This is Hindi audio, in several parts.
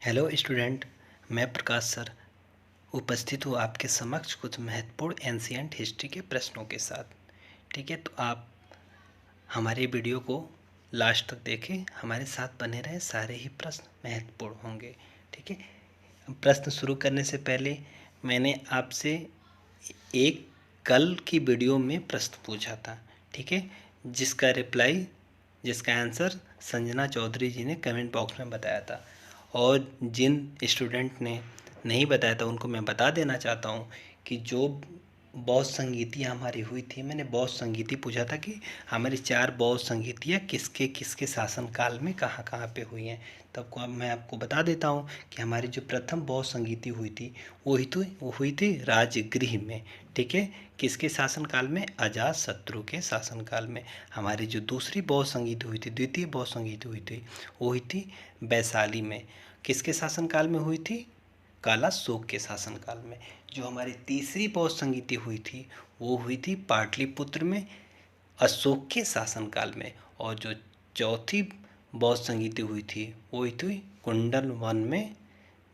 Hello student. मैं प्रकाश सर उपस्थित हूँ आपके समक्ष कुछ महत्वपूर्ण एंशिएंट हिस्ट्री के प्रश्नों के साथ। ठीक है, तो आप हमारे वीडियो को लास्ट तक देखें, हमारे साथ बने रहें, सारे ही प्रश्न महत्वपूर्ण होंगे। ठीक है, प्रश्न शुरू करने से पहले मैंने आपसे एक कल की वीडियो में प्रश्न पूछा था। ठीक है, जिसका आंसर संजना चौधरी जी ने कमेंट बॉक्स में बताया था। और जिन स्टूडेंट ने नहीं बताया था उनको मैं बता देना चाहता हूँ कि जो बौद्ध संगीतियाँ हमारी हुई थी, मैंने बौद्ध संगीति पूछा था कि हमारी 4 बौद्ध संगीतियाँ किसके किसके शासनकाल में कहाँ कहाँ पे हुई हैं। तब को अब मैं आपको बता देता हूँ कि हमारी जो प्रथम बौद्ध संगीति हुई थी वो हुई थी राजगृह में। ठीक है, किसके शासनकाल में? अजातशत्रु के शासनकाल में। हमारी जो दूसरी बौद्ध संगीत हुई थी, द्वितीय बौद्ध संगीत हुई थी, वो हुई थी वैशाली में। किसके शासनकाल में हुई थी? कालाशोक के शासनकाल में। जो हमारी तीसरी बौद्ध संगीति हुई थी वो हुई थी पाटलिपुत्र में, अशोक के शासनकाल में। और जो चौथी बौद्ध संगीति हुई थी वो हुई थी कुंडल वन में,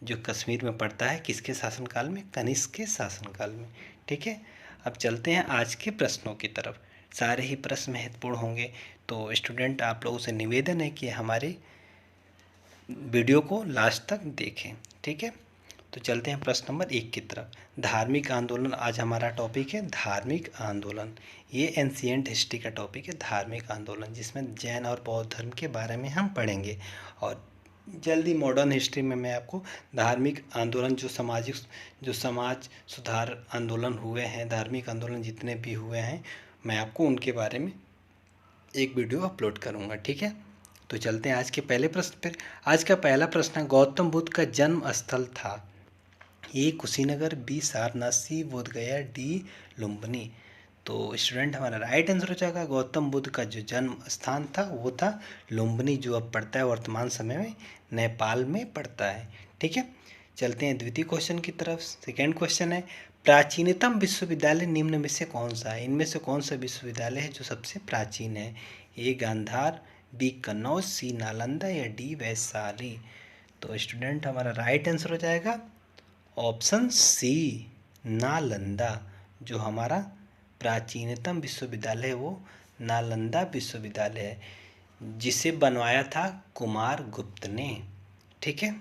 जो कश्मीर में पड़ता है। किसके शासनकाल में? कनिष्क के शासनकाल में। ठीक है, अब चलते हैं आज के प्रश्नों की तरफ। सारे ही प्रश्न महत्वपूर्ण होंगे, तो स्टूडेंट आप लोगों से निवेदन है कि हमारे वीडियो को लास्ट तक देखें। ठीक है, तो चलते हैं प्रश्न नंबर 1 की तरफ। धार्मिक आंदोलन आज हमारा टॉपिक है, धार्मिक आंदोलन। ये एंशिएंट हिस्ट्री का टॉपिक है, धार्मिक आंदोलन, जिसमें जैन और बौद्ध धर्म के बारे में हम पढ़ेंगे। और जल्दी मॉडर्न हिस्ट्री में मैं आपको धार्मिक आंदोलन, जो समाज सुधार आंदोलन हुए हैं, धार्मिक आंदोलन जितने भी हुए हैं, मैं आपको उनके बारे में एक वीडियो अपलोड करूँगा। ठीक है, तो चलते हैं आज के पहले प्रश्न पर। आज का पहला प्रश्न है, गौतम बुद्ध का जन्म स्थल था? ए कुशीनगर, बी सारनाथ, सी बोधगया, डी लुम्बिनी। तो स्टूडेंट हमारा राइट आंसर हो जाएगा, गौतम बुद्ध का जो जन्म स्थान था वो था लुम्बिनी, जो अब पड़ता है वर्तमान समय में नेपाल में पड़ता है। ठीक है, चलते हैं द्वितीय क्वेश्चन की तरफ। सेकेंड क्वेश्चन है, प्राचीनतम विश्वविद्यालय निम्न में से कौन सा है? इनमें से कौन सा विश्वविद्यालय है जो सबसे प्राचीन है? ए गांधार, बी कन्नौज, सी नालंदा या डी वैशाली। तो स्टूडेंट हमारा राइट आंसर हो जाएगा ऑप्शन सी, नालंदा। जो हमारा प्राचीनतम विश्वविद्यालय है वो नालंदा विश्वविद्यालय है, जिसे बनवाया था कुमार गुप्त ने। ठीक है,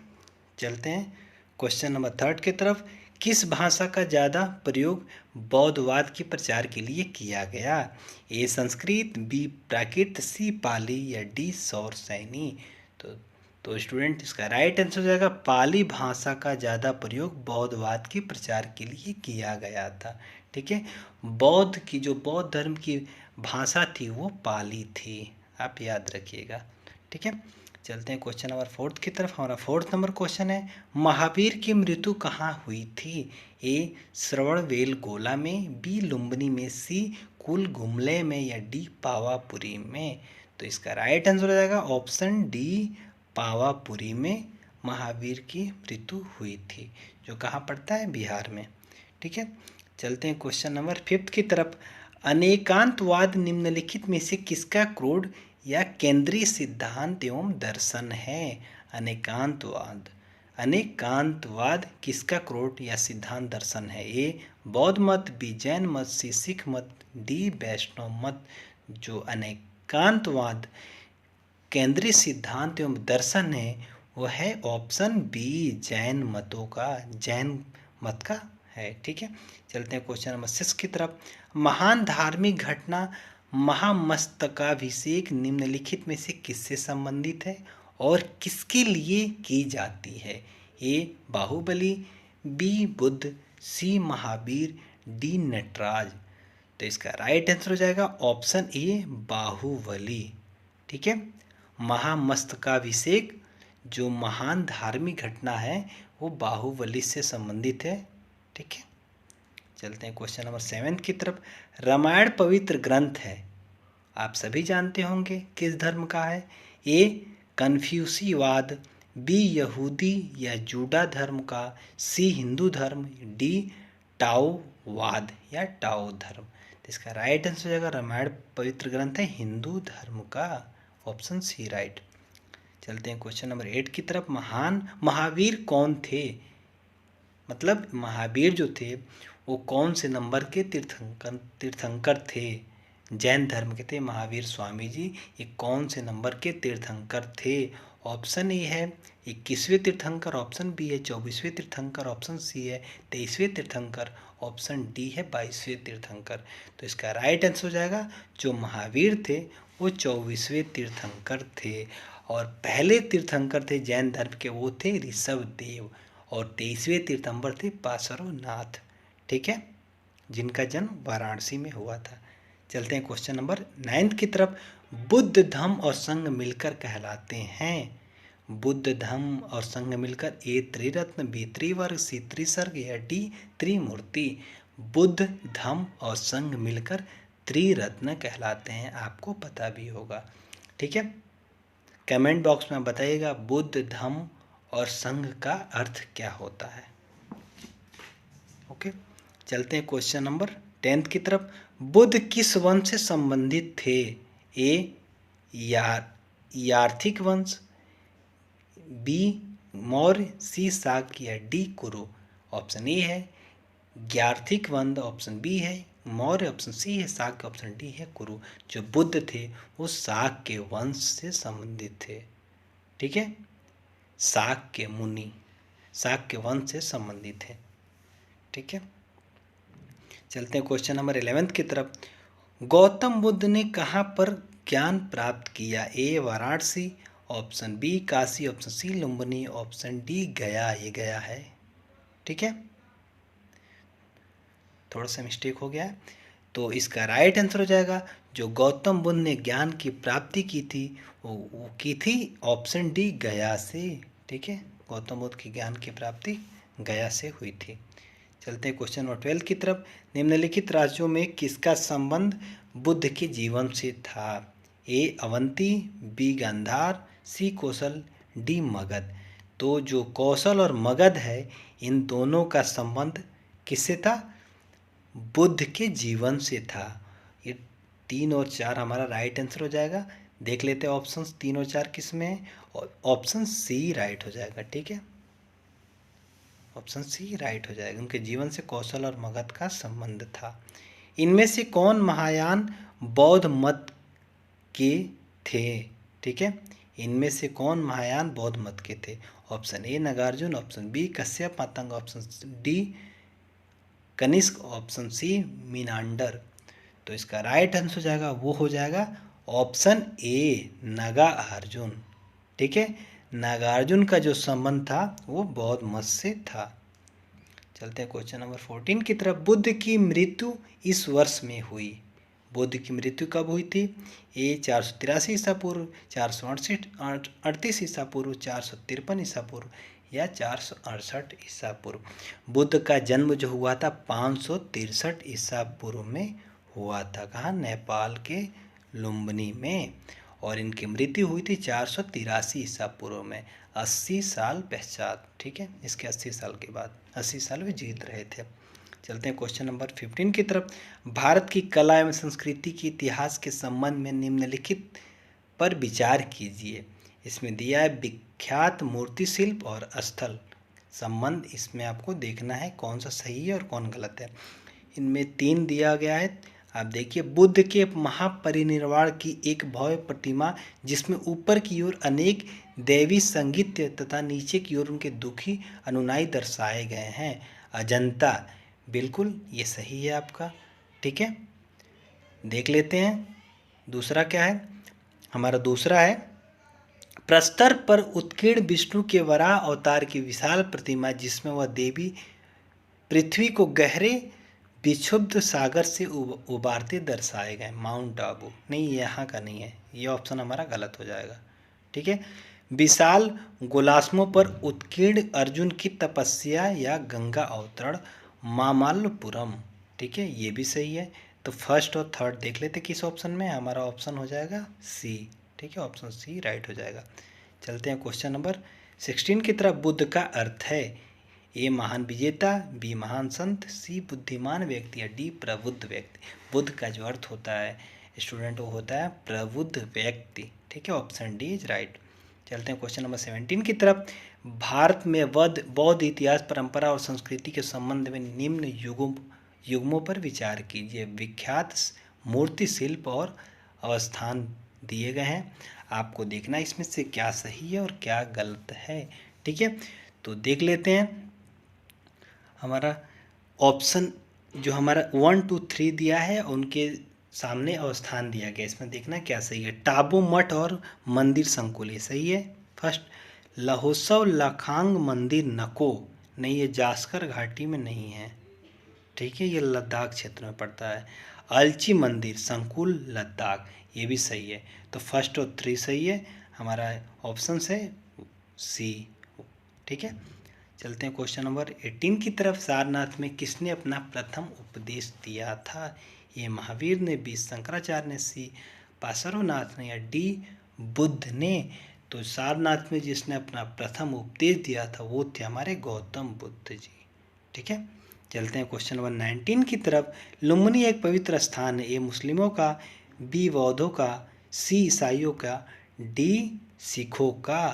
चलते हैं क्वेश्चन नंबर 3 की तरफ। किस भाषा का ज़्यादा प्रयोग बौद्धवाद के प्रचार के लिए किया गया? ए संस्कृत, बी प्राकृत, सी पाली या डी सौर सैनी। तो स्टूडेंट इसका राइट आंसर हो जाएगा पाली भाषा का ज़्यादा प्रयोग बौद्धवाद के प्रचार के लिए किया गया था। ठीक है, बौद्ध धर्म की भाषा थी वो पाली थी, आप याद रखिएगा। ठीक है, चलते हैं क्वेश्चन नंबर 4 की तरफ। हमारा 4 नंबर क्वेश्चन है, महावीर की मृत्यु कहाँ हुई थी? ए श्रवणबेलगोला में, बी लुम्बिनी में, सी कुलगुमले में या डी पावापुरी में। तो इसका राइट आंसर हो जाएगा ऑप्शन डी, पावापुरी में महावीर की मृत्यु हुई थी, जो कहाँ पड़ता है? बिहार में। ठीक है, चलते हैं क्वेश्चन नंबर 5 की तरफ। अनेकांतवाद निम्नलिखित में से किसका क्रोध या केंद्रीय सिद्धांत एवं दर्शन है? अनेकांतवाद किसका क्रोध या सिद्धांत दर्शन है? ए बौद्ध मत, बी जैन मत, सी सिख मत, डी वैष्णव मत। जो अनेकांतवाद केंद्रीय सिद्धांत एवं दर्शन है वो है ऑप्शन बी, जैन मत का है। ठीक है, चलते हैं क्वेश्चन नंबर 6 की तरफ। महान धार्मिक घटना महामस्तकाभिषेक निम्नलिखित में से किससे संबंधित है और किसके लिए की जाती है? ए बाहुबली, बी बुद्ध, सी महावीर, डी नटराज। तो इसका राइट आंसर हो जाएगा ऑप्शन ए, बाहुबली। ठीक है, महामस्तकाभिषेक जो महान धार्मिक घटना है वो बाहुबली से संबंधित है। ठीक है, चलते हैं क्वेश्चन नंबर 7 की तरफ। रामायण पवित्र ग्रंथ है, आप सभी जानते होंगे किस धर्म का है? ए कन्फ्यूसीवाद, बी यहूदी या जूडा धर्म का, सी हिंदू धर्म, डी टाओवाद या टाओ धर्म। तो इसका राइट आंसर हो जाएगा रामायण पवित्र ग्रंथ है हिंदू धर्म का, ऑप्शन सी राइट। चलते हैं क्वेश्चन नंबर 8 की तरफ। महान महावीर कौन थे? मतलब महावीर जो थे वो कौन से नंबर के तीर्थंकर थे? जैन धर्म के थे महावीर स्वामी जी, ये कौन से नंबर के तीर्थंकर थे? ऑप्शन ए है 21वें तीर्थंकर, ऑप्शन बी है 24वें तीर्थंकर, ऑप्शन सी है 23वें तीर्थंकर, ऑप्शन डी है 22वें तीर्थंकर। तो इसका राइट आंसर हो जाएगा जो महावीर थे वो 24वें तीर्थंकर थे। और पहले तीर्थंकर थे जैन धर्म के, वो थे ऋषभदेव। और 23वें तीर्थंकर थे पार्श्वनाथ, ठीक है, जिनका जन्म वाराणसी में हुआ था। चलते हैं क्वेश्चन नंबर 9 की तरफ। बुद्ध धम्म और संघ मिलकर कहलाते हैं। बुद्ध धम्म और संघ मिलकर ए त्रिरत्न, बी त्रिवर्ग, सी त्रिसर्ग या डी त्रिमूर्ति। बुद्ध धम्म और संघ मिलकर त्रिरत्न कहलाते हैं, आपको पता भी होगा, ठीक है। कमेंट बॉक्स में बताइएगा बुद्ध धम्म और संघ का अर्थ क्या होता है। ओके, चलते हैं क्वेश्चन नंबर 10 की तरफ। बुद्ध किस वंश से संबंधित थे? ए यार्थिक वंश, बी मौर्य, सी शाक्य या डी कुरु। ऑप्शन ए है यार्थिक वंश, ऑप्शन बी है मौर्य, ऑप्शन सी है शाक्य, ऑप्शन डी है कुरु। जो बुद्ध थे वो शाक्य वंश से संबंधित थे, ठीक है, शाक्य मुनि, शाक्य वंश से संबंधित है, ठीक है। चलते हैं क्वेश्चन नंबर 11 की तरफ। गौतम बुद्ध ने कहाँ पर ज्ञान प्राप्त किया? A Varanasi, option B Kashi, option C Lumbini, option D Gaya. ये गया है, ठीक है, थोड़ा सा मिस्टेक हो गया है। तो इसका राइट आंसर हो जाएगा जो गौतम बुद्ध ने ज्ञान की प्राप्ति की थी वो की थी ऑप्शन डी गया से, ठीक है, गौतम बुद्ध की ज्ञान की प्राप्ति गया से हुई थी। चलते हैं क्वेश्चन नंबर 12 की तरफ। निम्नलिखित राज्यों में किसका संबंध बुद्ध के जीवन से था? ए अवंती, बी गांधार, सी कौशल, डी मगध। तो जो कौशल और मगध है इन दोनों का संबंध किससे था? बुद्ध के जीवन से था। ये 3 और 4 हमारा राइट आंसर हो जाएगा। देख लेते हैं ऑप्शंस 3 और 4 किस में है, और ऑप्शन सी राइट हो जाएगा, ठीक है, ऑप्शन सी राइट हो जाएगा। उनके जीवन से कौशल और मगध का संबंध था। इनमें से कौन महायान बौद्ध मत के थे? ठीक है, इनमें से कौन महायान बौद्ध मत के थे? Option A Nagarjuna, option B Kashyapa Matanga, option D Kanishka, option C Menander. तो इसका राइट आंसर हो जाएगा वो हो जाएगा ऑप्शन ए नागार्जुन, ठीक है। नागार्जुन का जो संबंध था वो बौद्ध मत से था। चलते हैं क्वेश्चन नंबर 14 की तरफ। बुद्ध की मृत्यु इस वर्ष में हुई। बुद्ध की मृत्यु कब हुई थी? ए 483 ईसा पूर्व, 438 ईसा पूर्व, 453 ईसा पूर्व या 468 ईसा पूर्व। बुद्ध का जन्म जो हुआ था 563 ईसा पूर्व में हुआ था। कहाँ? नेपाल के लुम्बिनी में। और इनकी मृत्यु हुई थी 483 ईसा पूर्व में, 80 साल पश्चात, ठीक है, इसके 80 साल के बाद, 80 साल वे जीत रहे थे। चलते हैं क्वेश्चन नंबर 15 की तरफ। भारत की कला एवं संस्कृति के इतिहास के संबंध में निम्नलिखित पर विचार कीजिए। इसमें दिया है विख्यात मूर्ति शिल्प और स्थल संबंध। इसमें आपको देखना है कौन सा सही है और कौन गलत है। इनमें 3 दिया गया है, आप देखिए। बुद्ध के महापरिनिर्वाण की एक भव्य प्रतिमा जिसमें ऊपर की ओर अनेक दैवी संगीत तथा नीचे की ओर उनके दुखी अनुयायी दर्शाए गए हैं। अजंता, बिल्कुल ये सही है आपका, ठीक है। देख लेते हैं दूसरा क्या है। हमारा दूसरा है प्रस्तर पर उत्कीर्ण विष्णु के वराह अवतार की विशाल प्रतिमा जिसमें वह देवी पृथ्वी को गहरे विक्षुब्ध सागर से उबारते दर्शाए गए। माउंट आबू, नहीं यहाँ का नहीं है, ये ऑप्शन हमारा गलत हो जाएगा, ठीक है। विशाल गोलाश्मों पर उत्कीर्ण अर्जुन की तपस्या या गंगा अवतरण मामल्लपुरम, ठीक है, ये भी सही है। तो फर्स्ट और थर्ड देख लेते किस ऑप्शन में। हमारा ऑप्शन हो जाएगा सी, ठीक है, ऑप्शन सी राइट हो जाएगा। चलते हैं क्वेश्चन नंबर 16 की तरफ। बुद्ध का अर्थ है ए महान विजेता, बी महान संत, सी बुद्धिमान व्यक्ति या डी प्रबुद्ध व्यक्ति। बुद्ध का जो अर्थ होता है स्टूडेंट वो होता है प्रबुद्ध व्यक्ति, ठीक है, ऑप्शन डी इज राइट। चलते हैं क्वेश्चन नंबर 17 की तरफ। भारत में बौद्ध इतिहास, परंपरा और संस्कृति के संबंध में निम्न युग्मों पर विचार कीजिए। विख्यात मूर्ति शिल्प और अवस्थान दिए गए हैं, आपको देखना इसमें से क्या सही है और क्या गलत है। ठीक है, तो देख लेते हैं। हमारा ऑप्शन जो हमारा 1 2 3 दिया है उनके सामने अवस्थान दिया गया, इसमें देखना क्या सही है। टाबू मठ और मंदिर संकुल, ये सही है फर्स्ट। लहोत्सव लाखांग मंदिर नको, नहीं ये जास्कर घाटी में नहीं है, ठीक है, ये लद्दाख क्षेत्र में पड़ता है। अलची मंदिर संकुल लद्दाख, ये भी सही है। तो फर्स्ट और 3 सही है, हमारा ऑप्शन है सी। ठीक है, चलते हैं क्वेश्चन नंबर 18 की तरफ। सारनाथ में किसने अपना प्रथम उपदेश दिया था? ये महावीर ने, बी शंकराचार्य ने, सी पार्श्वनाथ ने, या डी बुद्ध ने। तो सारनाथ में जिसने अपना प्रथम उपदेश दिया था वो थे हमारे गौतम बुद्ध जी। ठीक है, चलते हैं क्वेश्चन नंबर 19 की तरफ। लुम्बिनी एक पवित्र स्थान है, ए मुस्लिमों का, बी बौद्धों का, सी ईसाइयों का, डी सिखों का।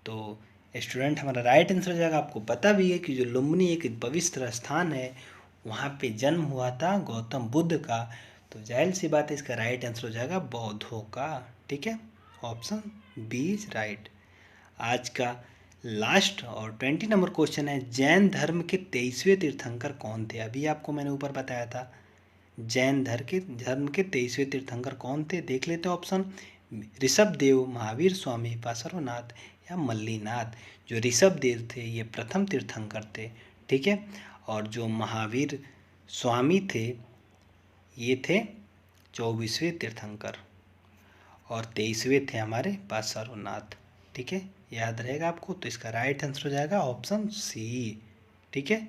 तो स्टूडेंट हमारा राइट आंसर हो जाएगा। आपको पता भी है कि जो लुम्बिनी एक पवित्र स्थान है वहाँ पे जन्म हुआ था गौतम बुद्ध का, तो जाहिर सी बात है इसका राइट आंसर हो जाएगा बौद्धों का। ठीक है, ऑप्शन बी इज राइट। आज का लास्ट और 20 नंबर क्वेश्चन है, जैन धर्म के 23वें तीर्थंकर कौन थे? अभी आपको मैंने ऊपर बताया था जैन धर्म के 23वें तीर्थंकर कौन थे। देख लेते हैं ऑप्शन। ऋषभ देव, महावीर स्वामी, पार्श्वनाथ या मल्लीनाथ। जो ऋषभ देव थे ये प्रथम तीर्थंकर थे, ठीक है, और जो महावीर स्वामी थे ये थे 24वें तीर्थंकर, और 23वें थे हमारे पार्श्वनाथ। ठीक है, याद रहेगा आपको। तो इसका राइट आंसर हो जाएगा ऑप्शन सी। ठीक है,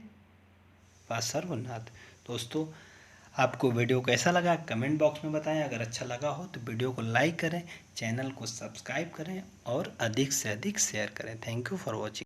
पार्श्वनाथ। दोस्तों आपको वीडियो कैसा लगा कमेंट बॉक्स में बताएं। अगर अच्छा लगा हो तो वीडियो को लाइक करें, चैनल को सब्सक्राइब करें और अधिक से अधिक शेयर करें। Thank you for watching.